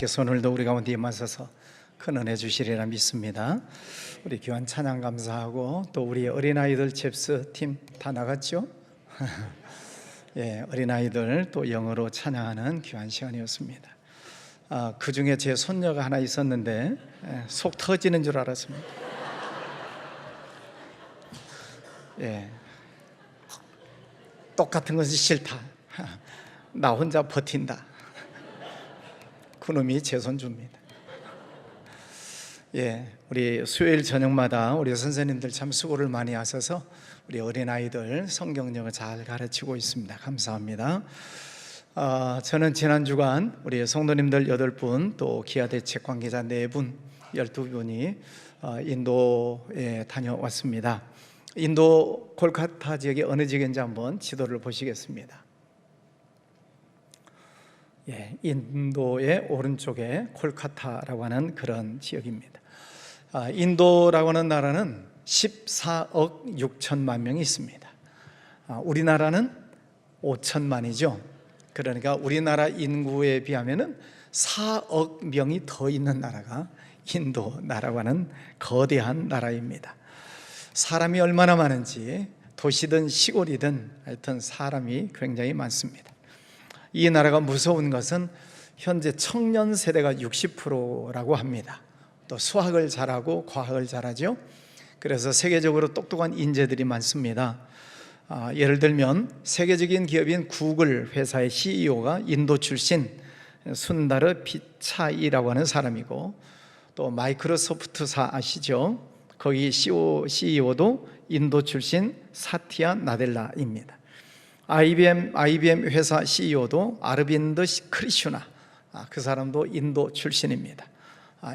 하나님께서 오늘도 우리 가운데 임하셔서 큰 은혜 주시리라 믿습니다. 우리 귀한 찬양 감사하고 또 우리 어린아이들 잽스 팀 다 나갔죠? 예, 어린아이들 또 영어로 찬양하는 귀한 시간이었습니다. 그 중에 제 손녀가 하나 있었는데 속 터지는 줄 알았습니다. 예, 똑같은 것이 싫다. 나 혼자 버틴다. 그놈이 제 손주입니다. 예, 우리 수요일 저녁마다 우리 선생님들 참 수고를 많이 하셔서 우리 어린아이들 성경령을 잘 가르치고 있습니다. 감사합니다. 저는 지난 주간 우리 성도님들 8분 또 기아대책 관계자 4분 12분이 인도에 다녀왔습니다. 인도 콜카타 지역이 어느 지역인지 한번 지도를 보시겠습니다. 예, 인도의 오른쪽에 콜카타라고 하는 그런 지역입니다. 인도라고 하는 나라는 14억 6천만 명이 있습니다. 우리나라는 5천만이죠. 그러니까 우리나라 인구에 비하면 4억 명이 더 있는 나라가 인도 나라고 하는 거대한 나라입니다. 사람이 얼마나 많은지 도시든 시골이든 하여튼 사람이 굉장히 많습니다. 이 나라가 무서운 것은 현재 청년 세대가 60%라고 합니다. 또 수학을 잘하고 과학을 잘하죠. 그래서 세계적으로 똑똑한 인재들이 많습니다. 예를 들면 세계적인 기업인 구글 회사의 CEO가 인도 출신 순다르 피차이라고 하는 사람이고, 또 마이크로소프트사 아시죠? 거기 CEO도 인도 출신 사티아 나델라입니다. IBM 회사 CEO도 아르빈드 크리슈나, 그 사람도 인도 출신입니다.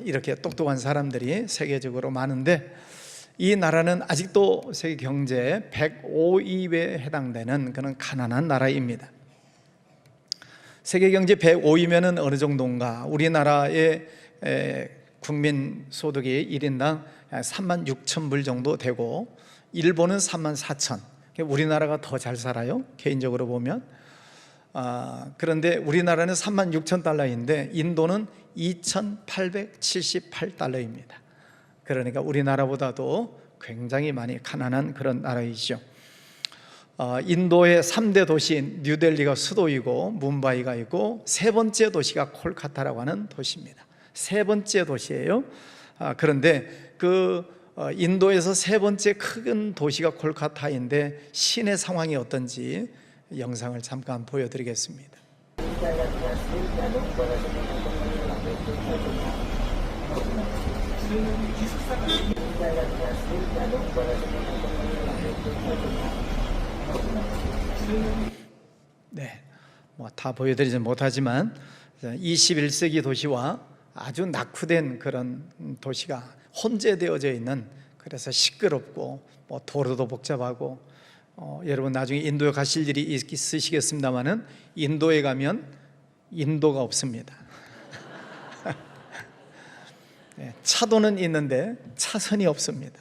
이렇게 똑똑한 사람들이 세계적으로 많은데, 이 나라는 아직도 세계 경제 105위에 해당되는 그런 가난한 나라입니다. 세계 경제 105위면 어느 정도인가? 우리나라의 국민 소득이 1인당 3만 6천 불 정도 되고, 일본은 3만 4천. 우리나라가 더 잘 살아요, 개인적으로 보면. 그런데 우리나라는 3만 6천 달러인데 인도는 2,878달러입니다. 그러니까 우리나라보다도 굉장히 많이 가난한 그런 나라이죠. 인도의 3대 도시 뉴델리가 수도이고 뭄바이가 있고, 세 번째 도시가 콜카타라고 하는 도시입니다. 세 번째 도시예요. 그런데 인도에서 세 번째 큰 도시가 콜카타인데 시내 상황이 어떤지 영상을 잠깐 보여드리겠습니다. 네, 다 보여드리지 못하지만 21세기 도시와 아주 낙후된 그런 도시가 혼재되어져 있는, 그래서 시끄럽고 도로도 복잡하고, 여러분 나중에 인도에 가실 일이 있으시겠습니다만은 인도에 가면 인도가 없습니다. 네, 차도는 있는데 차선이 없습니다.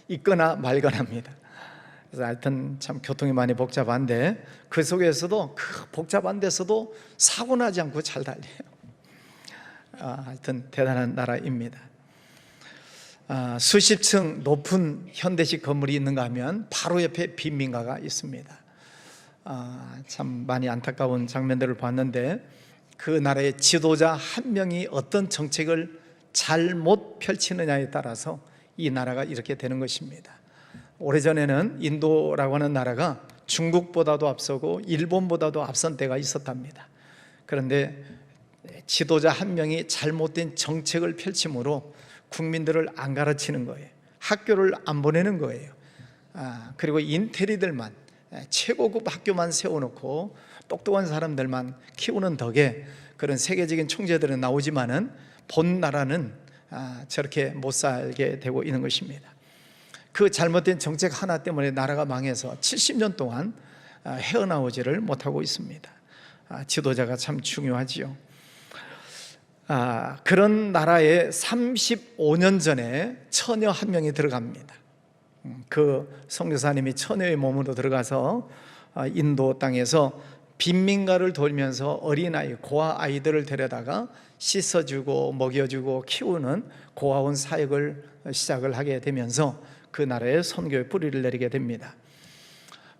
있거나 말거나입니다. 그래서 하여튼 참 교통이 많이 복잡한데, 그 속에서도 그 복잡한 데서도 사고 나지 않고 잘 달려요. 하여튼 대단한 나라입니다. 수십 층 높은 현대식 건물이 있는가 하면 바로 옆에 빈민가가 있습니다. 참 많이 안타까운 장면들을 봤는데, 그 나라의 지도자 한 명이 어떤 정책을 잘못 펼치느냐에 따라서 이 나라가 이렇게 되는 것입니다. 오래전에는 인도라고 하는 나라가 중국보다도 앞서고 일본보다도 앞선 때가 있었답니다. 그런데 지도자 한 명이 잘못된 정책을 펼침으로 국민들을 안 가르치는 거예요. 학교를 안 보내는 거예요. 그리고 인테리들만, 최고급 학교만 세워놓고 똑똑한 사람들만 키우는 덕에 그런 세계적인 총재들은 나오지만은 본 나라는 저렇게 못 살게 되고 있는 것입니다. 그 잘못된 정책 하나 때문에 나라가 망해서 70년 동안 헤어나오지를 못하고 있습니다. 지도자가 참 중요하지요. 그런 나라에 35년 전에 처녀 한 명이 들어갑니다. 그 선교사님이 처녀의 몸으로 들어가서 인도 땅에서 빈민가를 돌면서 어린아이, 고아 아이들을 데려다가 씻어주고 먹여주고 키우는 고아원 사역을 시작을 하게 되면서 그 나라에 선교의 뿌리를 내리게 됩니다.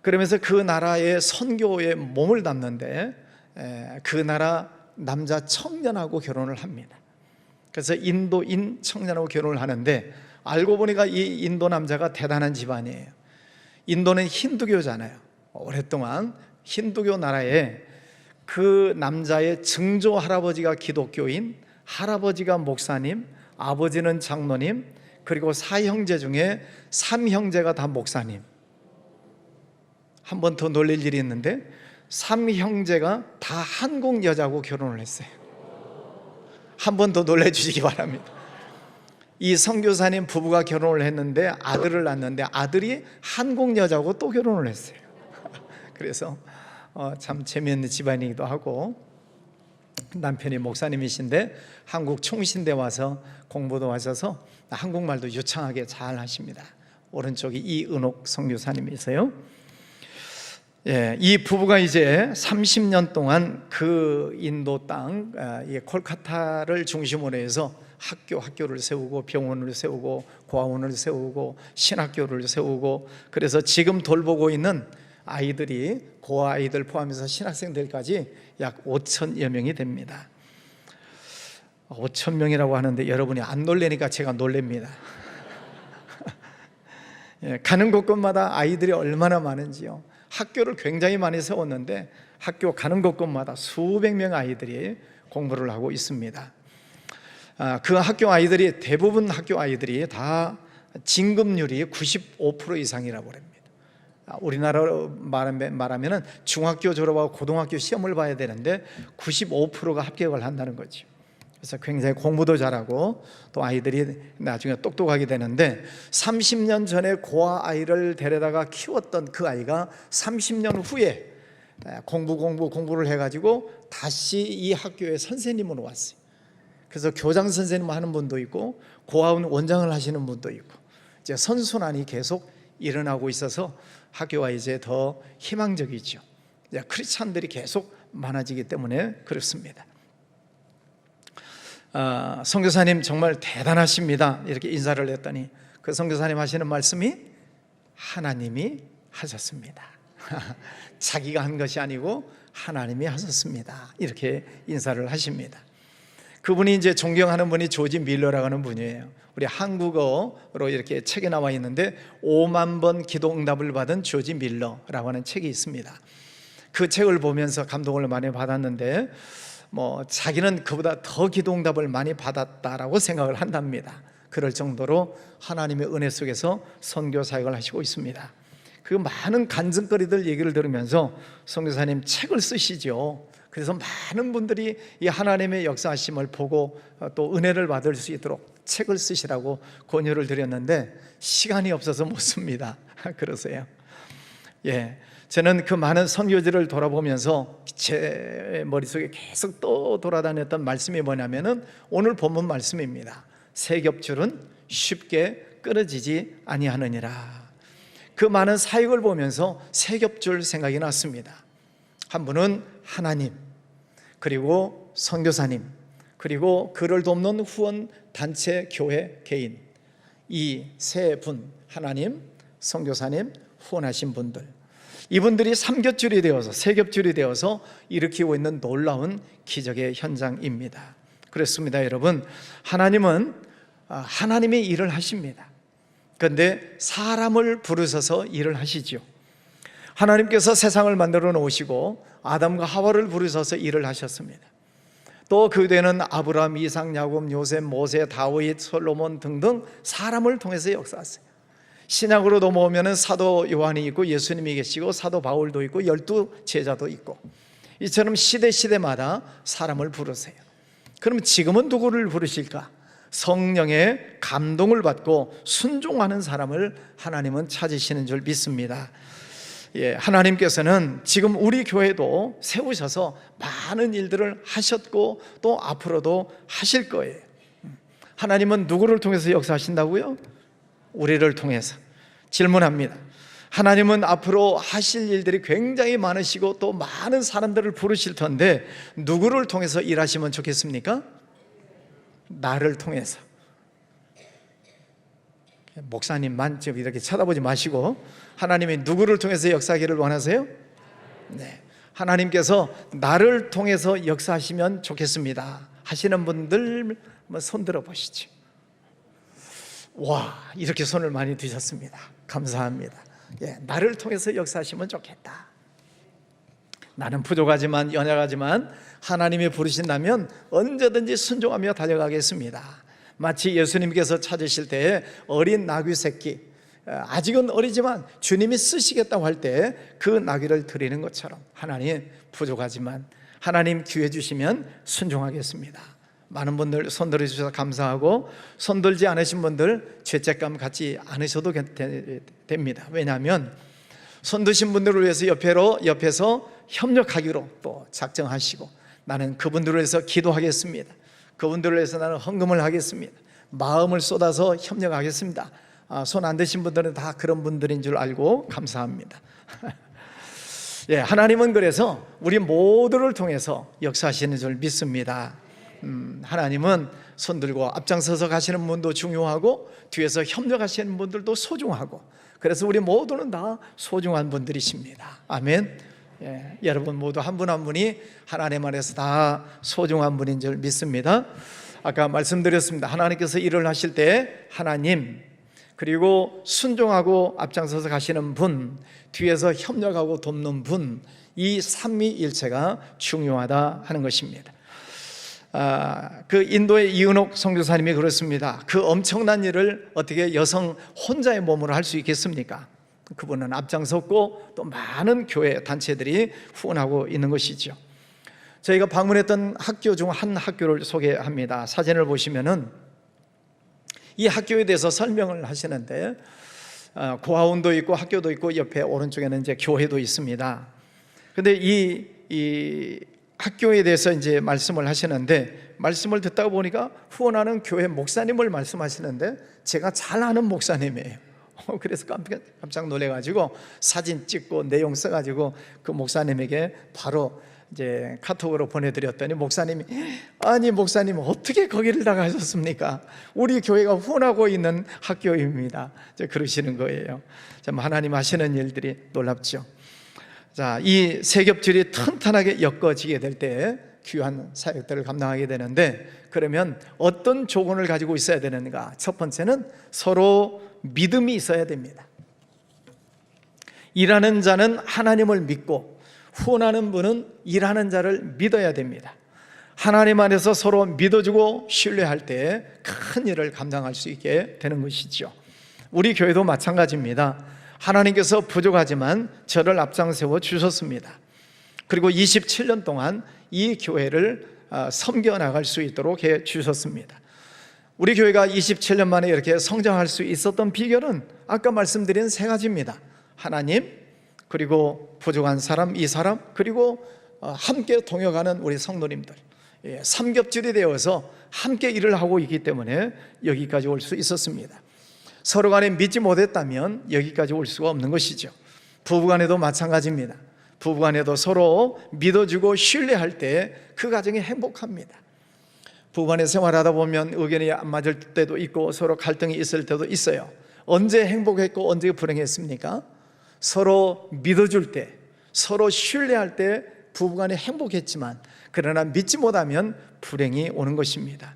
그러면서 그 나라의 선교에 몸을 담는데 그 나라 남자 청년하고 결혼을 합니다. 그래서 인도인 청년하고 결혼을 하는데 알고 보니까 이 인도 남자가 대단한 집안이에요. 인도는 힌두교잖아요. 오랫동안 힌두교 나라에 그 남자의 증조 할아버지가 기독교인, 할아버지가 목사님, 아버지는 장로님, 그리고 4형제 중에 3형제가 다 목사님. 한 번 더 놀랄 일이 있는데 3형제가 다 한국 여자하고 결혼을 했어요. 한 번 더 놀라주시기 바랍니다. 이 선교사님 부부가 결혼을 했는데 아들을 낳았는데 아들이 한국 여자하고 또 결혼을 했어요. 그래서 참 재미있는 집안이기도 하고, 남편이 목사님이신데 한국 총신대 와서 공부도 하셔서 한국말도 유창하게 잘 하십니다. 오른쪽이 이은옥 선교사님이세요. 이 부부가 이제 30년 동안 그 인도 땅 콜카타를 중심으로 해서 학교를 세우고 병원을 세우고 고아원을 세우고 신학교를 세우고, 그래서 지금 돌보고 있는 아이들이 고아 아이들 포함해서 신학생들까지 약 5천여 명이 됩니다. 5천 명이라고 하는데 여러분이 안 놀래니까 제가 놀랍니다. 가는 곳곳마다 아이들이 얼마나 많은지요. 학교를 굉장히 많이 세웠는데 학교 가는 곳곳마다 수백 명 아이들이 공부를 하고 있습니다. 그 학교 아이들이, 대부분 학교 아이들이 다 진급률이 95% 이상이라고 합니다. 우리나라로 말하면 중학교 졸업하고 고등학교 시험을 봐야 되는데 95%가 합격을 한다는 거죠. 그래서 굉장히 공부도 잘하고 또 아이들이 나중에 똑똑하게 되는데, 30년 전에 고아 아이를 데려다가 키웠던 그 아이가 30년 후에 공부를 해가지고 다시 이 학교의 선생님으로 왔어요. 그래서 교장 선생님 하는 분도 있고 고아원 원장을 하시는 분도 있고, 이제 선순환이 계속 일어나고 있어서 학교가 이제 더 희망적이죠. 크리스찬들이 계속 많아지기 때문에 그렇습니다. 선교사님 정말 대단하십니다, 이렇게 인사를 했더니 그 선교사님 하시는 말씀이 하나님이 하셨습니다. 자기가 한 것이 아니고 하나님이 하셨습니다, 이렇게 인사를 하십니다. 그분이 이제 존경하는 분이 조지 밀러라고 하는 분이에요. 우리 한국어로 이렇게 책에 나와 있는데 5만 번 기도 응답을 받은 조지 밀러라고 하는 책이 있습니다. 그 책을 보면서 감동을 많이 받았는데 자기는 그보다 더 기도 응답을 많이 받았다라고 생각을 한답니다. 그럴 정도로 하나님의 은혜 속에서 선교 사역을 하시고 있습니다. 그 많은 간증거리들 얘기를 들으면서 선교사님 책을 쓰시죠. 그래서 많은 분들이 이 하나님의 역사하심을 보고 또 은혜를 받을 수 있도록 책을 쓰시라고 권유를 드렸는데 시간이 없어서 못 씁니다. 그러세요. 저는 그 많은 선교지를 돌아보면서 제 머릿속에 계속 또 돌아다녔던 말씀이 뭐냐면은 오늘 본문 말씀입니다. 세 겹줄은 쉽게 끊어지지 아니하느니라. 그 많은 사역을 보면서 세 겹줄 생각이 났습니다. 한 분은 하나님, 그리고 선교사님, 그리고 그를 돕는 후원 단체, 교회, 개인, 이 세 분, 하나님, 선교사님, 후원하신 분들, 이분들이 삼겹줄이 되어서, 세겹줄이 되어서 일으키고 있는 놀라운 기적의 현장입니다. 그렇습니다. 여러분, 하나님은 하나님의 일을 하십니다. 그런데 사람을 부르셔서 일을 하시죠. 하나님께서 세상을 만들어 놓으시고 아담과 하와를 부르셔서 일을 하셨습니다. 또 그 뒤에는 아브라함, 이삭, 야곱, 요셉, 모세, 다윗, 솔로몬 등등 사람을 통해서 역사하세요. 신약으로 넘어오면 사도 요한이 있고 예수님이 계시고 사도 바울도 있고 12 제자도 있고, 이처럼 시대마다 사람을 부르세요. 그럼 지금은 누구를 부르실까? 성령의 감동을 받고 순종하는 사람을 하나님은 찾으시는 줄 믿습니다. 하나님께서는 지금 우리 교회도 세우셔서 많은 일들을 하셨고 또 앞으로도 하실 거예요. 하나님은 누구를 통해서 역사하신다고요? 우리를 통해서. 질문합니다. 하나님은 앞으로 하실 일들이 굉장히 많으시고 또 많은 사람들을 부르실 텐데 누구를 통해서 일하시면 좋겠습니까? 나를 통해서, 목사님만 지금 이렇게 쳐다보지 마시고, 하나님이 누구를 통해서 역사하기를 원하세요? 네, 하나님께서 나를 통해서 역사하시면 좋겠습니다 하시는 분들 한번 손 들어 보시죠. 와, 이렇게 손을 많이 드셨습니다. 감사합니다. 나를 통해서 역사하시면 좋겠다. 나는 부족하지만, 연약하지만 하나님이 부르신다면 언제든지 순종하며 달려가겠습니다. 마치 예수님께서 찾으실 때 어린 나귀 새끼, 아직은 어리지만 주님이 쓰시겠다고 할 때 그 나귀를 드리는 것처럼, 하나님 부족하지만 하나님 기회 주시면 순종하겠습니다. 많은 분들 손 들어주셔서 감사하고, 손 들지 않으신 분들 죄책감 갖지 않으셔도 됩니다. 왜냐하면 손 드신 분들을 위해서 옆에서 협력하기로 또 작정하시고, 나는 그분들을 위해서 기도하겠습니다, 그분들을 위해서 나는 헌금을 하겠습니다, 마음을 쏟아서 협력하겠습니다. 손 안 드신 분들은 다 그런 분들인 줄 알고 감사합니다. 하나님은 그래서 우리 모두를 통해서 역사하시는 줄 믿습니다. 하나님은 손 들고 앞장서서 가시는 분도 중요하고, 뒤에서 협력하시는 분들도 소중하고, 그래서 우리 모두는 다 소중한 분들이십니다. 아멘. 여러분 모두 한 분 한 분이 하나님 안에서 다 소중한 분인 줄 믿습니다. 아까 말씀드렸습니다. 하나님께서 일을 하실 때 하나님, 그리고 순종하고 앞장서서 가시는 분, 뒤에서 협력하고 돕는 분, 이 삼위일체가 중요하다 하는 것입니다. 그 인도의 이은옥 선교사님이 그렇습니다. 그 엄청난 일을 어떻게 여성 혼자의 몸으로 할 수 있겠습니까? 그분은 앞장섰고 또 많은 교회 단체들이 후원하고 있는 것이죠. 저희가 방문했던 학교 중 한 학교를 소개합니다. 사진을 보시면은 이 학교에 대해서 설명을 하시는데, 고아원도 있고 학교도 있고 옆에 오른쪽에는 이제 교회도 있습니다. 근데 이 학교에 대해서 이제 말씀을 하시는데, 말씀을 듣다 보니까 후원하는 교회 목사님을 말씀하시는데 제가 잘 아는 목사님이에요. 그래서 깜짝 놀래가지고 사진 찍고 내용 써가지고 그 목사님에게 바로 이제 카톡으로 보내드렸더니, 목사님이 아니 목사님 어떻게 거기를 나가셨습니까? 우리 교회가 후원하고 있는 학교입니다. 그러시는 거예요. 참 하나님 하시는 일들이 놀랍죠. 자, 이 세 겹줄이 튼튼하게 엮어지게 될 때 귀한 사역들을 감당하게 되는데, 그러면 어떤 조건을 가지고 있어야 되는가? 첫 번째는 서로 믿음이 있어야 됩니다. 일하는 자는 하나님을 믿고, 후원하는 분은 일하는 자를 믿어야 됩니다. 하나님 안에서 서로 믿어주고 신뢰할 때 큰 일을 감당할 수 있게 되는 것이죠. 우리 교회도 마찬가지입니다. 하나님께서 부족하지만 저를 앞장세워 주셨습니다. 그리고 27년 동안 이 교회를 섬겨 나갈 수 있도록 해 주셨습니다. 우리 교회가 27년 만에 이렇게 성장할 수 있었던 비결은 아까 말씀드린 세 가지입니다. 하나님, 그리고 부족한 사람, 이 사람, 그리고 함께 동역하는 우리 성도님들, 삼겹줄이 되어서 함께 일을 하고 있기 때문에 여기까지 올 수 있었습니다. 서로 간에 믿지 못했다면 여기까지 올 수가 없는 것이죠. 부부간에도 마찬가지입니다. 부부간에도 서로 믿어주고 신뢰할 때 그 가정이 행복합니다. 부부간에 생활하다 보면 의견이 안 맞을 때도 있고 서로 갈등이 있을 때도 있어요. 언제 행복했고 언제 불행했습니까? 서로 믿어줄 때, 서로 신뢰할 때 부부간에 행복했지만, 그러나 믿지 못하면 불행이 오는 것입니다.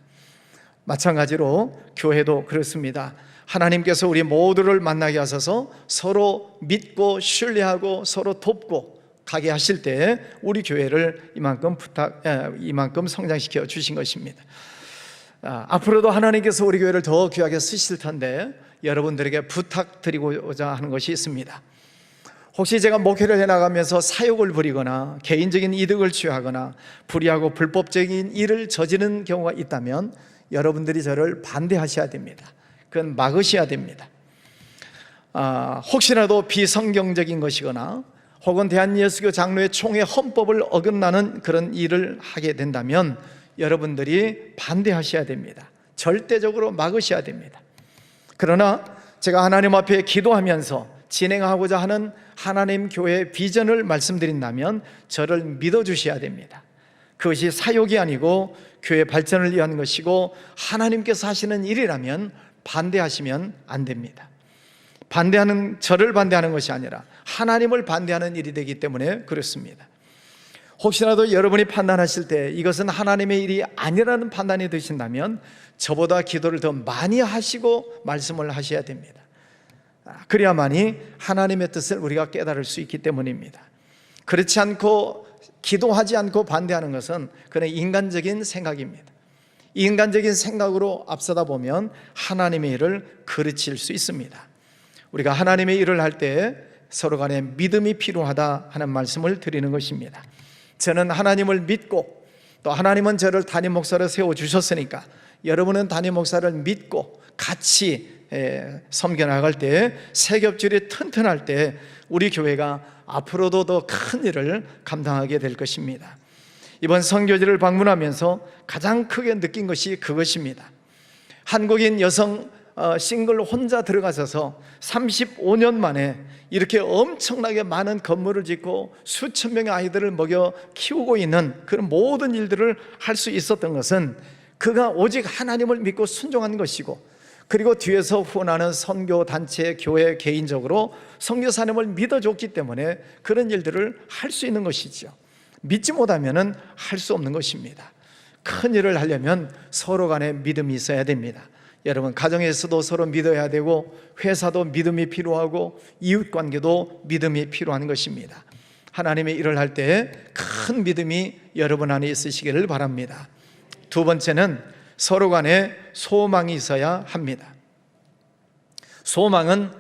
마찬가지로 교회도 그렇습니다. 하나님께서 우리 모두를 만나게 하셔서 서로 믿고 신뢰하고 서로 돕고 가게 하실 때 우리 교회를 이만큼 성장시켜 주신 것입니다. 앞으로도 하나님께서 우리 교회를 더 귀하게 쓰실 텐데 여러분들에게 부탁드리고자 하는 것이 있습니다. 혹시 제가 목회를 해나가면서 사욕을 부리거나 개인적인 이득을 취하거나 불의하고 불법적인 일을 저지르는 경우가 있다면 여러분들이 저를 반대하셔야 됩니다. 그건 막으셔야 됩니다. 혹시라도 비성경적인 것이거나 혹은 대한예수교 장로회 총회 헌법을 어긋나는 그런 일을 하게 된다면 여러분들이 반대하셔야 됩니다. 절대적으로 막으셔야 됩니다. 그러나 제가 하나님 앞에 기도하면서 진행하고자 하는 하나님 교회의 비전을 말씀드린다면 저를 믿어주셔야 됩니다. 그것이 사욕이 아니고 교회 발전을 위한 것이고 하나님께서 하시는 일이라면 반대하시면 안 됩니다. 저를 반대하는 것이 아니라 하나님을 반대하는 일이 되기 때문에 그렇습니다. 혹시라도 여러분이 판단하실 때 이것은 하나님의 일이 아니라는 판단이 드신다면 저보다 기도를 더 많이 하시고 말씀을 하셔야 됩니다. 그래야만이 하나님의 뜻을 우리가 깨달을 수 있기 때문입니다. 그렇지 않고 기도하지 않고 반대하는 것은 그냥 인간적인 생각입니다. 인간적인 생각으로 앞서다 보면 하나님의 일을 그르칠 수 있습니다. 우리가 하나님의 일을 할 때 서로 간에 믿음이 필요하다 하는 말씀을 드리는 것입니다. 저는 하나님을 믿고 또 하나님은 저를 담임 목사로 세워주셨으니까 여러분은 담임 목사를 믿고 같이 섬겨나갈 때, 세겹줄이 튼튼할 때 우리 교회가 앞으로도 더 큰 일을 감당하게 될 것입니다. 이번 선교지를 방문하면서 가장 크게 느낀 것이 그것입니다. 한국인 여성 싱글 혼자 들어가셔서 35년 만에 이렇게 엄청나게 많은 건물을 짓고 수천 명의 아이들을 먹여 키우고 있는 그런 모든 일들을 할 수 있었던 것은 그가 오직 하나님을 믿고 순종한 것이고, 그리고 뒤에서 후원하는 선교단체, 교회, 개인적으로 선교사님을 믿어줬기 때문에 그런 일들을 할 수 있는 것이죠. 믿지 못하면 할 수 없는 것입니다. 큰 일을 하려면 서로 간에 믿음이 있어야 됩니다. 여러분, 가정에서도 서로 믿어야 되고 회사도 믿음이 필요하고 이웃관계도 믿음이 필요한 것입니다. 하나님의 일을 할 때 큰 믿음이 여러분 안에 있으시기를 바랍니다. 두 번째는 서로 간에 소망이 있어야 합니다. 소망은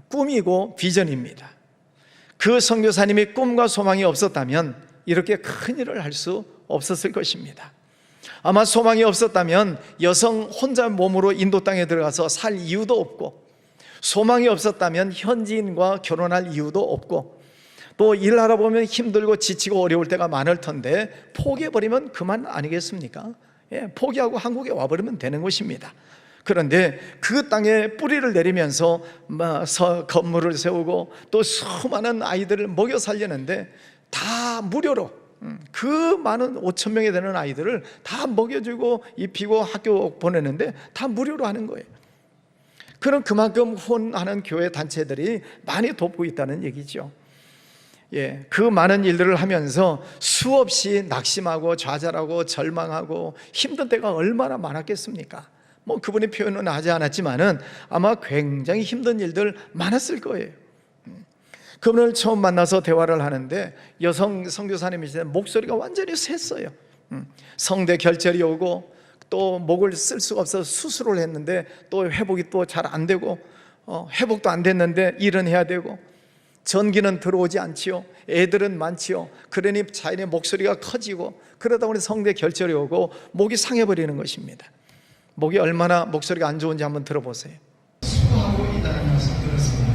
꿈이고 비전입니다. 그 선교사님이 꿈과 소망이 없었다면 이렇게 큰 일을 할 수 없었을 것입니다. 아마 소망이 없었다면 여성 혼자 몸으로 인도 땅에 들어가서 살 이유도 없고, 소망이 없었다면 현지인과 결혼할 이유도 없고, 또 일하다 보면 힘들고 지치고 어려울 때가 많을 텐데 포기해버리면 그만 아니겠습니까? 포기하고 한국에 와버리면 되는 것입니다. 그런데 그 땅에 뿌리를 내리면서 건물을 세우고 또 수많은 아이들을 먹여 살리는데 다 무료로, 그 많은 5천 명이 되는 아이들을 다 먹여주고 입히고 학교 보내는데 다 무료로 하는 거예요. 그럼 그만큼 후원하는 교회 단체들이 많이 돕고 있다는 얘기죠. 그 많은 일들을 하면서 수없이 낙심하고 좌절하고 절망하고 힘든 때가 얼마나 많았겠습니까? 그분이 표현은 하지 않았지만은 아마 굉장히 힘든 일들 많았을 거예요. 그분을 처음 만나서 대화를 하는데 여성 선교사님이시는데 목소리가 완전히 샜어요. 성대 결절이 오고 또 목을 쓸 수가 없어서 수술을 했는데 또 회복이 또 잘 안 되고, 회복도 안 됐는데 일은 해야 되고, 전기는 들어오지 않지요. 애들은 많지요. 그러니 자연의 목소리가 커지고, 그러다 보니 성대 결절이 오고 목이 상해버리는 것입니다. 목이 얼마나 목소리가 안 좋은지 한번 들어보세요. 수고하고 있다는 말씀 들었습니다.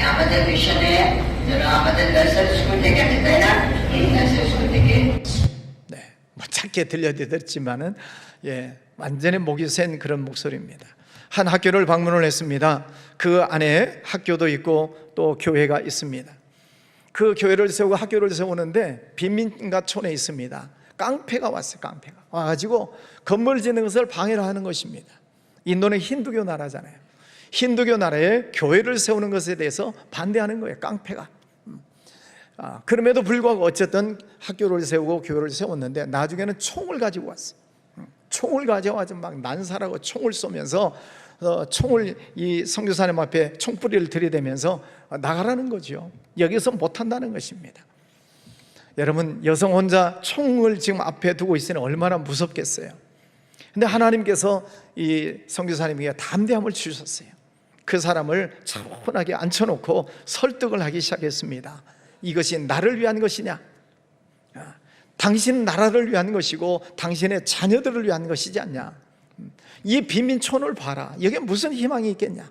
আমাদের মিশনে যেন আমাদের নার্সারি স্কুল থেকে তাই না এই নার্সারি স্কুল থেকে 짧게 들려드렸지만은 완전히 목이 센 그런 목소리입니다. 한 학교를 방문을 했습니다. 그 안에 학교도 있고 또 교회가 있습니다. 그 교회를 세우고 학교를 세우는데 빈민가촌에 있습니다. 깡패가 왔어요. 깡패가 와가지고 건물 짓는 것을 방해를 하는 것입니다. 인도는 힌두교 나라잖아요. 힌두교 나라에 교회를 세우는 것에 대해서 반대하는 거예요. 깡패가. 그럼에도 불구하고 어쨌든 학교를 세우고 교회를 세웠는데 나중에는 총을 가지고 왔어요. 총을 가져와서 막 난사라고 총을 쏘면서 총을 이 선교사님 앞에 총뿌리를 들이대면서 나가라는 거죠. 여기서 못한다는 것입니다. 여러분, 여성 혼자 총을 지금 앞에 두고 있으니 얼마나 무섭겠어요. 근데 하나님께서 이 선교사님에게 담대함을 주셨어요. 그 사람을 차분하게 앉혀놓고 설득을 하기 시작했습니다. 이것이 나를 위한 것이냐? 당신 나라를 위한 것이고 당신의 자녀들을 위한 것이지 않냐? 이 빈민촌을 봐라. 여기에 무슨 희망이 있겠냐?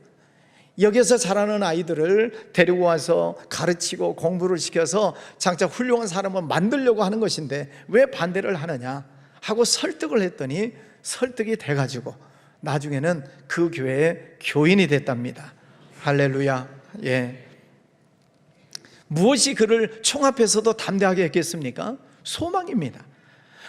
여기서 자라는 아이들을 데리고 와서 가르치고 공부를 시켜서 장차 훌륭한 사람을 만들려고 하는 것인데 왜 반대를 하느냐 하고 설득을 했더니 설득이 돼가지고 나중에는 그 교회의 교인이 됐답니다. 할렐루야. 무엇이 그를 총 앞에서도 담대하게 했겠습니까? 소망입니다.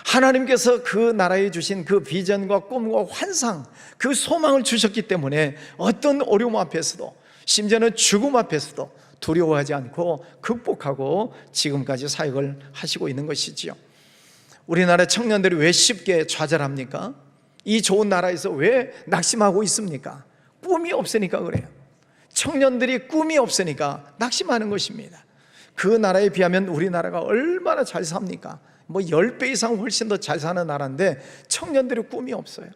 하나님께서 그 나라에 주신 그 비전과 꿈과 환상, 그 소망을 주셨기 때문에 어떤 어려움 앞에서도, 심지어는 죽음 앞에서도 두려워하지 않고 극복하고 지금까지 사역을 하시고 있는 것이지요. 우리나라 청년들이 왜 쉽게 좌절합니까? 이 좋은 나라에서 왜 낙심하고 있습니까? 꿈이 없으니까 그래요. 청년들이 꿈이 없으니까 낙심하는 것입니다. 그 나라에 비하면 우리나라가 얼마나 잘 삽니까? 뭐 10배 이상 훨씬 더 잘 사는 나라인데 청년들이 꿈이 없어요.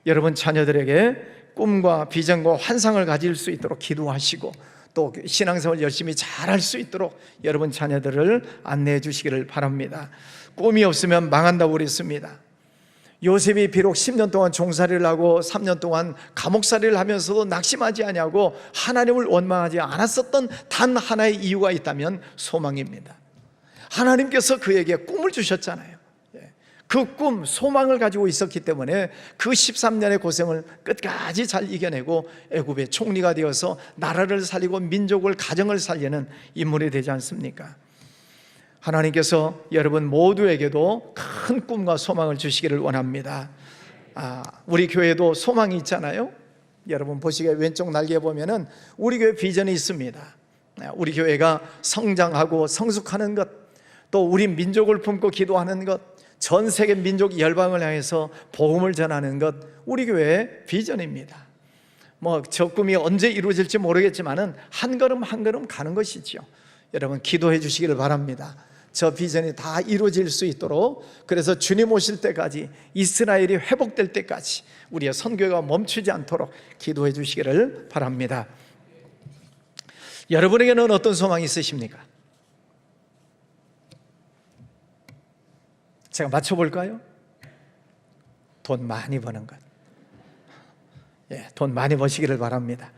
여러분 자녀들에게 꿈과 비전과 환상을 가질 수 있도록 기도하시고 또 신앙생활 열심히 잘할 수 있도록 여러분 자녀들을 안내해 주시기를 바랍니다. 꿈이 없으면 망한다고 그랬습니다. 요셉이 비록 10년 동안 종살이를 하고 3년 동안 감옥살이를 하면서도 낙심하지 아니하고 하나님을 원망하지 않았었던 단 하나의 이유가 있다면 소망입니다. 하나님께서 그에게 꿈을 주셨잖아요. 그 꿈, 소망을 가지고 있었기 때문에 그 13년의 고생을 끝까지 잘 이겨내고 애굽의 총리가 되어서 나라를 살리고 민족을, 가정을 살리는 인물이 되지 않습니까? 하나님께서 여러분 모두에게도 큰 꿈과 소망을 주시기를 원합니다. 우리 교회도 소망이 있잖아요. 여러분 보시기에 왼쪽 날개에 보면은 우리 교회 비전이 있습니다. 우리 교회가 성장하고 성숙하는 것, 또 우리 민족을 품고 기도하는 것, 전 세계 민족 열방을 향해서 복음을 전하는 것, 우리 교회의 비전입니다. 뭐 저 꿈이 언제 이루어질지 모르겠지만은 한 걸음 한 걸음 가는 것이죠. 여러분 기도해 주시기를 바랍니다. 저 비전이 다 이루어질 수 있도록, 그래서 주님 오실 때까지, 이스라엘이 회복될 때까지 우리의 선교가 멈추지 않도록 기도해 주시기를 바랍니다. 여러분에게는 어떤 소망이 있으십니까? 제가 맞춰볼까요? 돈 많이 버는 것. 돈 많이 버시기를 바랍니다.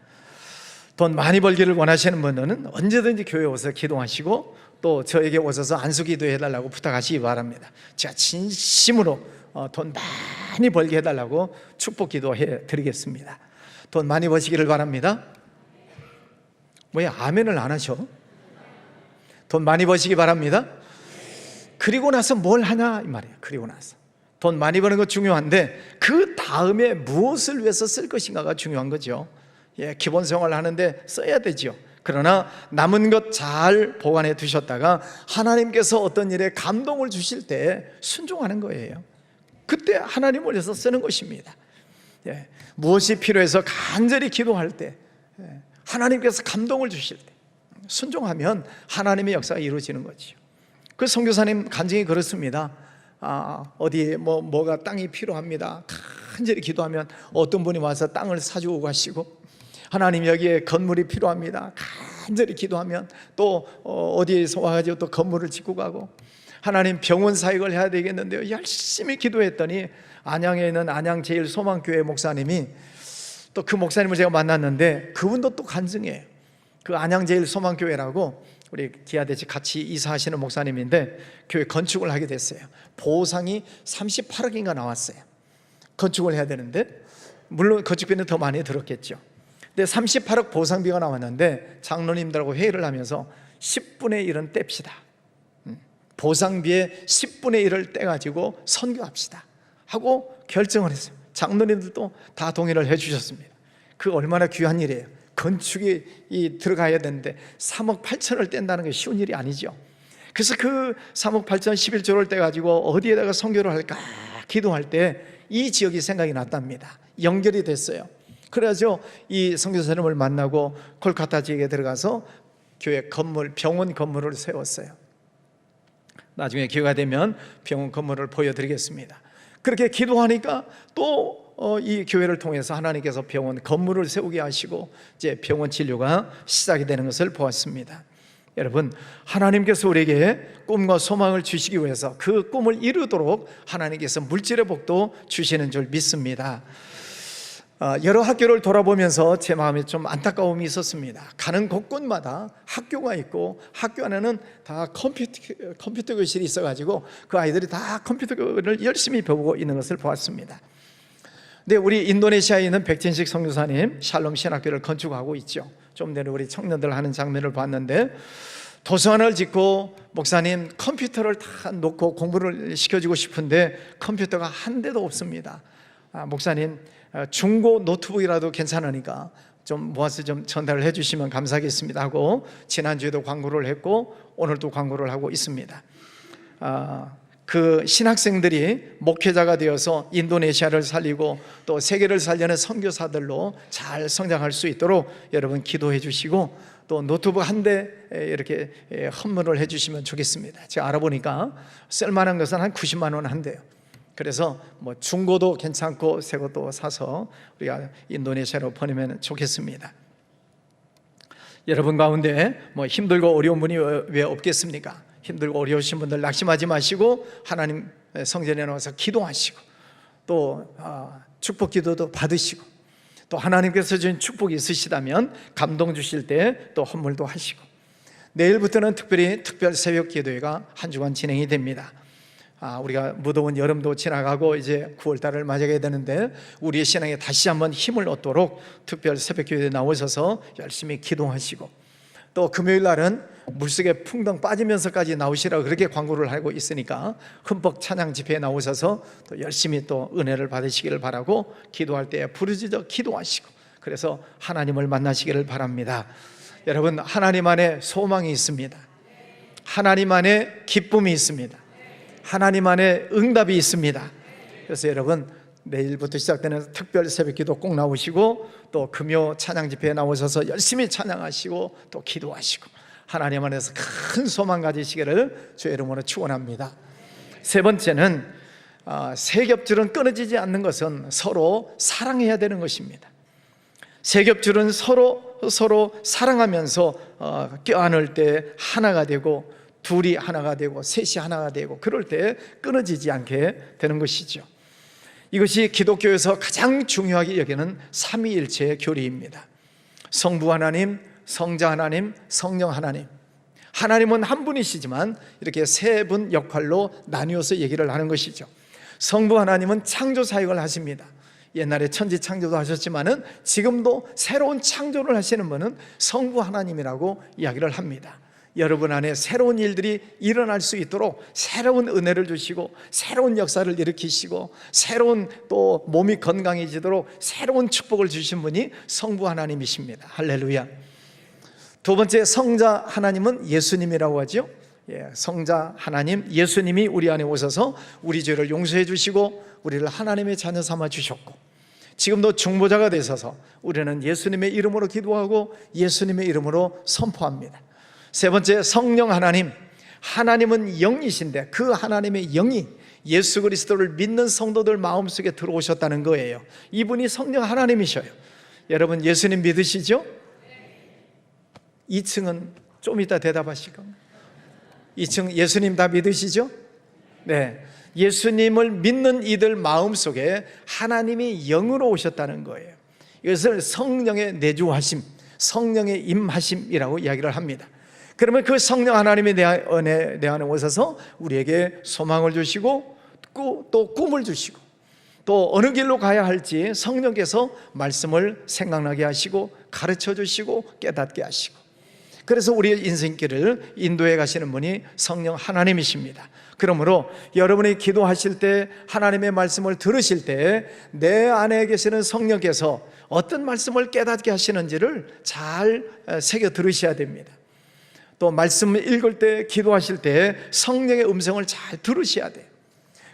돈 많이 벌기를 원하시는 분들은 언제든지 교회에 오셔서 기도하시고 또 저에게 오셔서 안수기도 해달라고 부탁하시기 바랍니다. 제가 진심으로 돈 많이 벌게 해달라고 축복 기도해 드리겠습니다. 돈 많이 버시기를 바랍니다. 왜 아멘을 안 하셔? 돈 많이 버시기 바랍니다. 그리고 나서 뭘 하냐 이 말이에요. 그리고 나서 돈 많이 버는 거 중요한데 그 다음에 무엇을 위해서 쓸 것인가가 중요한 거죠. 기본 생활을 하는데 써야 되죠. 그러나 남은 것 잘 보관해 두셨다가 하나님께서 어떤 일에 감동을 주실 때 순종하는 거예요. 그때 하나님을 위해서 쓰는 것입니다. 무엇이 필요해서 간절히 기도할 때, 하나님께서 감동을 주실 때 순종하면 하나님의 역사가 이루어지는 거죠. 그 선교사님 간증이 그렇습니다. 어디에 뭐가 땅이 필요합니다. 간절히 기도하면 어떤 분이 와서 땅을 사주고 가시고, 하나님 여기에 건물이 필요합니다. 간절히 기도하면 또 어디에서 와가지고 또 건물을 짓고 가고, 하나님 병원 사역을 해야 되겠는데요, 열심히 기도했더니 안양에 있는 안양제일소망교회 목사님이, 또 그 목사님을 제가 만났는데 그분도 또 간증해요. 그 안양제일소망교회라고 우리 기아대치 같이 이사하시는 목사님인데 교회 건축을 하게 됐어요. 보상이 38억인가 나왔어요. 건축을 해야 되는데 물론 건축비는 더 많이 들었겠죠. 근데 38억 보상비가 나왔는데 장로님들하고 회의를 하면서 10분의 1은 뗍시다. 보상비의 10분의 1을 떼가지고 선교합시다 하고 결정을 했어요. 장로님들도 다 동의를 해주셨습니다. 그 얼마나 귀한 일이에요. 건축이 들어가야 되는데 3억 8천을 뗀다는 게 쉬운 일이 아니죠. 그래서 그 3억 8천 11조를 떼가지고 어디에다가 선교를 할까 기도할 때 이 지역이 생각이 났답니다. 연결이 됐어요. 그래서 이 선교사님을 만나고 콜카타 지역에 들어가서 교회 건물, 병원 건물을 세웠어요. 나중에 기회가 되면 병원 건물을 보여드리겠습니다. 그렇게 기도하니까 또 이 교회를 통해서 하나님께서 병원 건물을 세우게 하시고 이제 병원 진료가 시작이 되는 것을 보았습니다. 여러분, 하나님께서 우리에게 꿈과 소망을 주시기 위해서 그 꿈을 이루도록 하나님께서 물질의 복도 주시는 줄 믿습니다. 여러 학교를 돌아보면서 제 마음에 좀 안타까움이 있었습니다. 가는 곳곳마다 학교가 있고 학교 안에는 다 컴퓨터 교실이 있어가지고 그 아이들이 다 컴퓨터를 열심히 배우고 있는 것을 보았습니다. 근데 우리 인도네시아에 있는 백진식 선교사님 샬롬 신학교를 건축하고 있죠. 좀 전에 우리 청년들 하는 장면을 봤는데 도서관을 짓고 목사님 컴퓨터를 다 놓고 공부를 시켜주고 싶은데 컴퓨터가 한 대도 없습니다. 목사님 중고 노트북이라도 괜찮으니까 좀 모아서 좀 전달을 해주시면 감사하겠습니다 하고 지난주에도 광고를 했고 오늘도 광고를 하고 있습니다. 그 신학생들이 목회자가 되어서 인도네시아를 살리고 또 세계를 살리는 선교사들로 잘 성장할 수 있도록 여러분 기도해 주시고 또 노트북 한 대 이렇게 헌물을 해 주시면 좋겠습니다. 제가 알아보니까 쓸만한 것은 한 90만 원 한대요. 그래서 뭐 중고도 괜찮고 새 것도 사서 우리가 인도네시아로 보내면 좋겠습니다. 여러분 가운데 뭐 힘들고 어려운 분이 왜 없겠습니까? 힘들고 어려우신 분들 낙심하지 마시고 하나님 성전에 나와서 기도하시고 또 축복 기도도 받으시고 또 하나님께서 주신 축복이 있으시다면 감동 주실 때 또 헌물도 하시고 내일부터는 특별 새벽 기도회가 한 주간 진행이 됩니다. 우리가 무더운 여름도 지나가고 이제 9월달을 맞이하게 되는데 우리의 신앙에 다시 한번 힘을 얻도록 특별 새벽 기도회에 나오셔서 열심히 기도하시고 또 금요일 날은 물속에 풍덩 빠지면서까지 나오시라고 그렇게 광고를 하고 있으니까 흠뻑 찬양 집회에 나오셔서 또 열심히 또 은혜를 받으시기를 바라고 기도할 때 부르짖어 기도하시고 그래서 하나님을 만나시기를 바랍니다. 여러분 하나님 안에 소망이 있습니다. 하나님 안에 기쁨이 있습니다. 하나님 안에 응답이 있습니다. 그래서 여러분 내일부터 시작되는 특별 새벽기도 꼭 나오시고 또 금요 찬양 집회에 나오셔서 열심히 찬양하시고 또 기도하시고 하나님 안에서 큰 소망 가지시기를 주의 이름으로 축원합니다. 세 번째는 세겹줄은 끊어지지 않는 것은 서로 사랑해야 되는 것입니다. 세겹줄은 서로 사랑하면서 껴안을 때 하나가 되고 둘이 하나가 되고 셋이 하나가 되고 그럴 때 끊어지지 않게 되는 것이죠. 이것이 기독교에서 가장 중요하게 여기는 삼위일체의 교리입니다. 성부 하나님, 성자 하나님, 성령 하나님. 하나님은 한 분이시지만 이렇게 세 분 역할로 나뉘어서 얘기를 하는 것이죠. 성부 하나님은 창조 사역을 하십니다. 옛날에 천지 창조도 하셨지만은 지금도 새로운 창조를 하시는 분은 성부 하나님이라고 이야기를 합니다. 여러분 안에 새로운 일들이 일어날 수 있도록 새로운 은혜를 주시고 새로운 역사를 일으키시고 새로운 또 몸이 건강해지도록 새로운 축복을 주신 분이 성부 하나님이십니다. 할렐루야. 두 번째 성자 하나님은 예수님이라고 하죠. 성자 하나님 예수님이 우리 안에 오셔서 우리 죄를 용서해 주시고 우리를 하나님의 자녀 삼아 주셨고 지금도 중보자가 되셔서 우리는 예수님의 이름으로 기도하고 예수님의 이름으로 선포합니다. 세 번째 성령 하나님, 하나님은 영이신데 그 하나님의 영이 예수 그리스도를 믿는 성도들 마음속에 들어오셨다는 거예요. 이분이 성령 하나님이셔요. 여러분 예수님 믿으시죠? 2층은 좀 이따 대답하실 겁니다. 2층 예수님 다 믿으시죠? 네, 예수님을 믿는 이들 마음속에 하나님이 영으로 오셨다는 거예요. 이것을 성령의 내주하심, 성령의 임하심이라고 이야기를 합니다. 그러면 그 성령 하나님이 내 안에 오셔서 우리에게 소망을 주시고 또 꿈을 주시고 또 어느 길로 가야 할지 성령께서 말씀을 생각나게 하시고 가르쳐 주시고 깨닫게 하시고 그래서 우리의 인생길을 인도해 가시는 분이 성령 하나님이십니다. 그러므로 여러분이 기도하실 때 하나님의 말씀을 들으실 때 내 안에 계시는 성령께서 어떤 말씀을 깨닫게 하시는지를 잘 새겨 들으셔야 됩니다. 또 말씀을 읽을 때 기도하실 때 성령의 음성을 잘 들으셔야 돼요.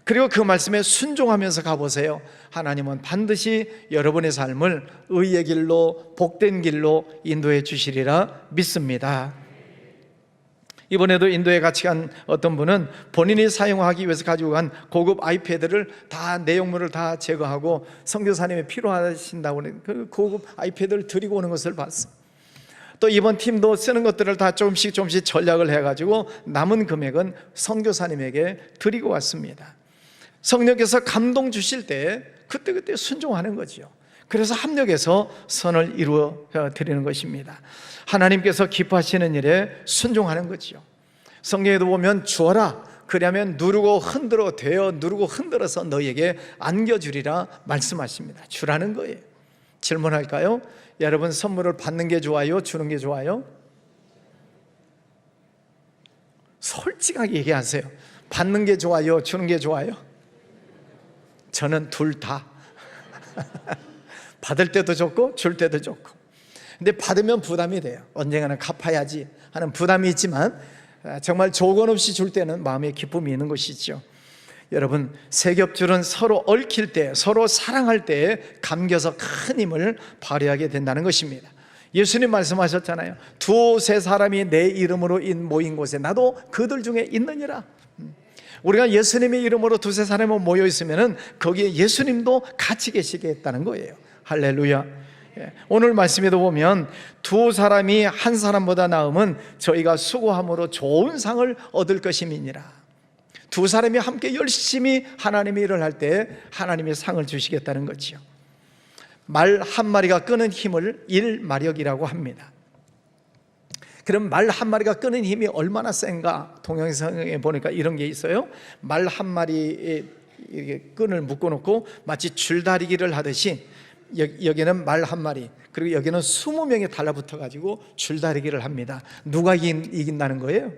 그리고 그 말씀에 순종하면서 가보세요. 하나님은 반드시 여러분의 삶을 의의 길로 복된 길로 인도해 주시리라 믿습니다. 이번에도 인도에 같이 간 어떤 분은 본인이 사용하기 위해서 가지고 간 고급 아이패드를 다 내용물을 다 제거하고 선교사님이 필요하신다고 그 고급 아이패드를 드리고 오는 것을 봤어요. 또 이번 팀도 쓰는 것들을 다 조금씩 전략을 해가지고 남은 금액은 선교사님에게 드리고 왔습니다. 성령께서 감동 주실 때 그때그때 순종하는 거죠. 그래서 합력해서 선을 이루어 드리는 것입니다. 하나님께서 기뻐하시는 일에 순종하는 거죠. 성경에도 보면 주어라 그러면 누르고 흔들어 되어 누르고 흔들어서 너희에게 안겨주리라 말씀하십니다. 주라는 거예요. 질문할까요? 여러분 선물을 받는 게 좋아요? 주는 게 좋아요? 솔직하게 얘기하세요. 받는 게 좋아요? 주는 게 좋아요? 저는 둘 다. 받을 때도 좋고 줄 때도 좋고. 근데 받으면 부담이 돼요. 언젠가는 갚아야지 하는 부담이 있지만 정말 조건 없이 줄 때는 마음의 기쁨이 있는 것이죠. 여러분, 세겹줄은 서로 얽힐 때, 서로 사랑할 때 감겨서 큰 힘을 발휘하게 된다는 것입니다. 예수님 말씀하셨잖아요. 두세 사람이 내 이름으로 모인 곳에 나도 그들 중에 있느니라. 우리가 예수님의 이름으로 두세 사람이 모여 있으면 거기에 예수님도 같이 계시겠다는 거예요. 할렐루야. 오늘 말씀에도 보면 두 사람이 한 사람보다 나으면 저희가 수고함으로 좋은 상을 얻을 것임이니라. 두 사람이 함께 열심히 하나님의 일을 할 때 하나님이 상을 주시겠다는 거죠. 말 한 마리가 끄는 힘을 일마력이라고 합니다. 그럼 말 한 마리가 끄는 힘이 얼마나 센가? 동영상에 보니까 이런 게 있어요. 말 한 마리에 끈을 묶어놓고 마치 줄다리기를 하듯이 여기는 말 한 마리, 그리고 여기는 20명이 달라붙어 가지고 줄다리기를 합니다. 누가 이긴다는 거예요?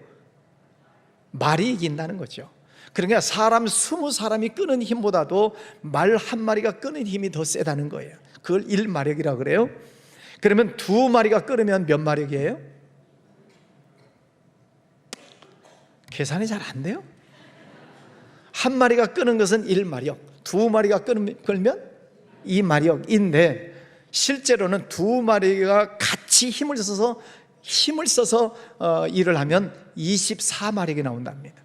말이 이긴다는 거죠. 그러니까 사람 20사람이 끄는 힘보다도 말 한 마리가 끄는 힘이 더 세다는 거예요. 그걸 일마력이라고 그래요. 그러면 두 마리가 끄면 몇 마력이에요? 계산이 잘 안 돼요. 한 마리가 끄는 것은 1마력, 두 마리가 끌면 2마력인데 실제로는 두 마리가 같이 힘을 써서 일을 하면 24마력이 나온답니다.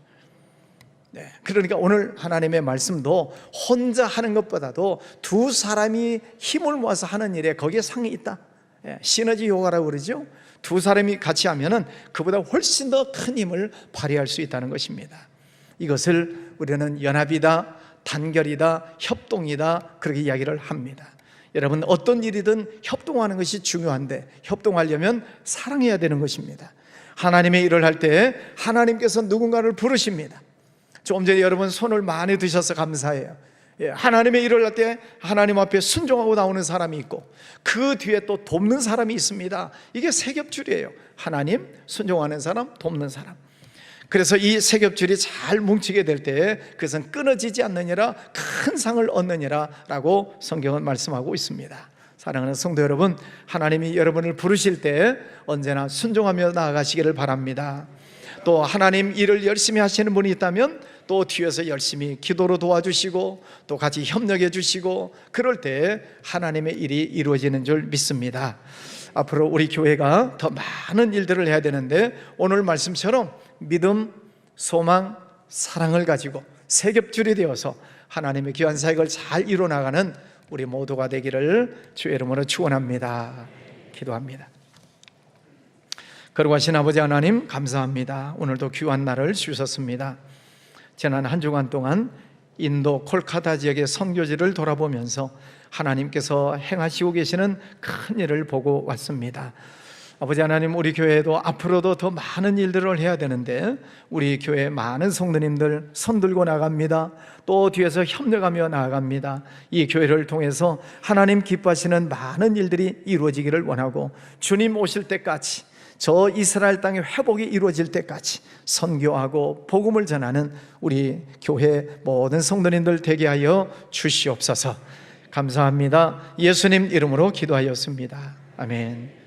그러니까 오늘 하나님의 말씀도 혼자 하는 것보다도 두 사람이 힘을 모아서 하는 일에 거기에 상이 있다. 시너지 효과라고 그러죠. 두 사람이 같이 하면은 그보다 훨씬 더 큰 힘을 발휘할 수 있다는 것입니다. 이것을 우리는 연합이다, 단결이다, 협동이다, 그렇게 이야기를 합니다. 여러분, 어떤 일이든 협동하는 것이 중요한데 협동하려면 사랑해야 되는 것입니다. 하나님의 일을 할 때 하나님께서 누군가를 부르십니다. 좀 전에 여러분 손을 많이 드셔서 감사해요. 하나님의 일을 할 때 하나님 앞에 순종하고 나오는 사람이 있고 그 뒤에 또 돕는 사람이 있습니다. 이게 세겹줄이에요. 하나님, 순종하는 사람, 돕는 사람. 그래서 이 세겹줄이 잘 뭉치게 될 때 그것은 끊어지지 않느니라, 큰 상을 얻느니라 라고 성경은 말씀하고 있습니다. 사랑하는 성도 여러분, 하나님이 여러분을 부르실 때 언제나 순종하며 나아가시기를 바랍니다. 또 하나님 일을 열심히 하시는 분이 있다면 또 뒤에서 열심히 기도로 도와주시고 또 같이 협력해 주시고 그럴 때 하나님의 일이 이루어지는 줄 믿습니다. 앞으로 우리 교회가 더 많은 일들을 해야 되는데 오늘 말씀처럼 믿음, 소망, 사랑을 가지고 세겹줄이 되어서 하나님의 귀한 사역을 잘 이루어나가는 우리 모두가 되기를 주의 이름으로 축원합니다. 기도합니다. 거룩하신 아버지 하나님, 감사합니다. 오늘도 귀한 날을 주셨습니다. 지난 한 주간 동안 인도 콜카타 지역의 선교지를 돌아보면서 하나님께서 행하시고 계시는 큰 일을 보고 왔습니다. 아버지 하나님, 우리 교회에도 앞으로도 더 많은 일들을 해야 되는데 우리 교회 많은 성도님들 손들고 나갑니다. 또 뒤에서 협력하며 나아갑니다. 이 교회를 통해서 하나님 기뻐하시는 많은 일들이 이루어지기를 원하고 주님 오실 때까지, 저 이스라엘 땅의 회복이 이루어질 때까지 선교하고 복음을 전하는 우리 교회 모든 성도님들 되게 하여 주시옵소서. 감사합니다. 예수님 이름으로 기도하였습니다. 아멘.